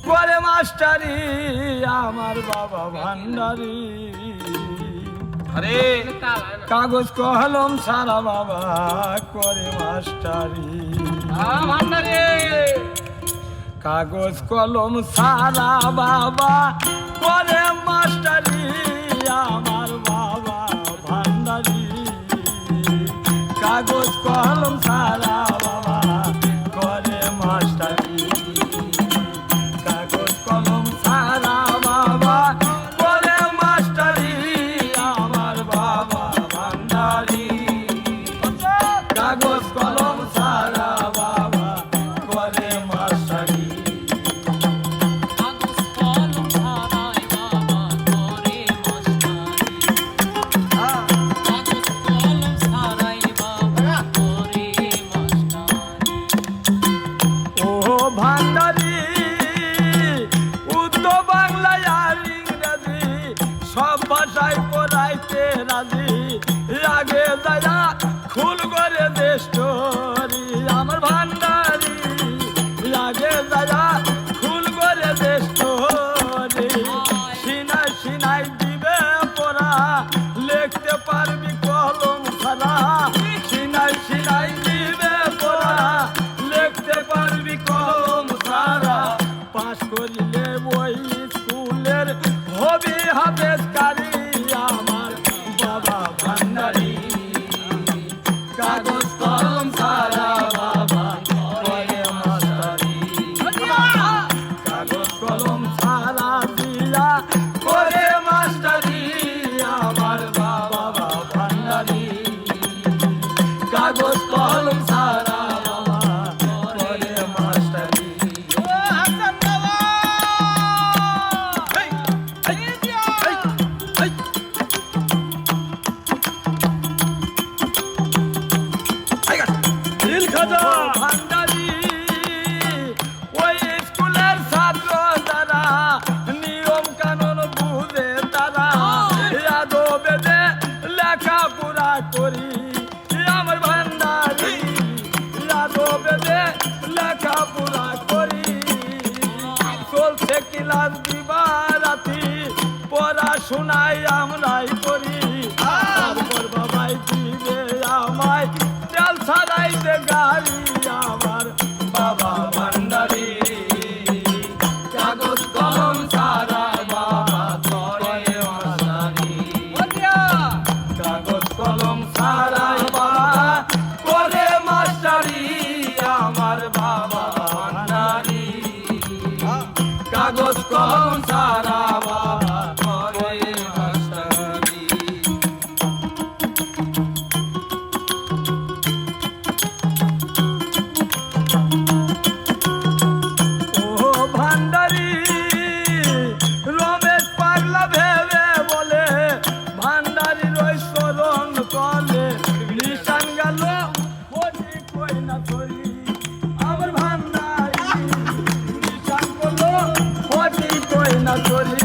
করে মাস্টারি আমার বাবা ভান্ডারি আরে কাগজ কলম সারা বাবা করে মাস্টারি ভান্ডারি কাগজ কলম সারা বাবা করে মাস্টারি আমার বাবা ভান্ডারি কাগজ কলম সারা বাবা করে মাস্টারি কাগজ কলম সারা বাবা করে মাস্টারি আমার বাবা ভান্ডারি কাগজ কলম সারা বাবা করে মাস্টারি ভান্ডারি উর্দু বাংলা আর ইংরেজি সব ভাষায় পড়াইতে রাজি আগে যায়া খুল করে দেশরি আমার ভান্ডারি আগে যায়া খুল করে দেশরি সিনাই সিনাই দিবে পড়া লিখতে পারবি কলম ছাড়া সিনাই সিনাই দিবে পড়া লিখতে পারবি কলম সারা পাশ করিলে ওই স্কুলের হবি হাফেজকারী আমার বাবা ভান্ডারি কাগজ কলম সারা বাবা করে মাস্টারি কাগজ কলম সারা দিয়া করে মাস্টারি আমার বাবা ভান্ডারি কাগজ কলম সারা ভান্ডারি ওই স্কুলের ছাত্র যারা নিয়ম কানুন বুঝে তারা আদো বেদে লেখাপড়া করি আমার ভান্ডারি আদো বেদে লেখাপড়া করি চলছে ক্লাস দিবা রাতি পড়াশোনায় আমরাই করি তারপর বাবাই দিবে আমায় তেল ছাড়াইতে গাড়ি আমার বাবা ভান্ডারি কাগজ কলম সারা বাবা করে মাস্টারি কাগজ কলম সারা বাবা করে মাস্টারি আমার বাবা ভান্ডারি কাগজ কলম সারা বাবা করে মাস্টারি ভান্ডারি রমেশ পাগলা ভেবে বলে ভান্ডারি রই স্মরণ কলে নিশান গেল কই না করি আমার ভান্ডারি নিশান গেল কই না করি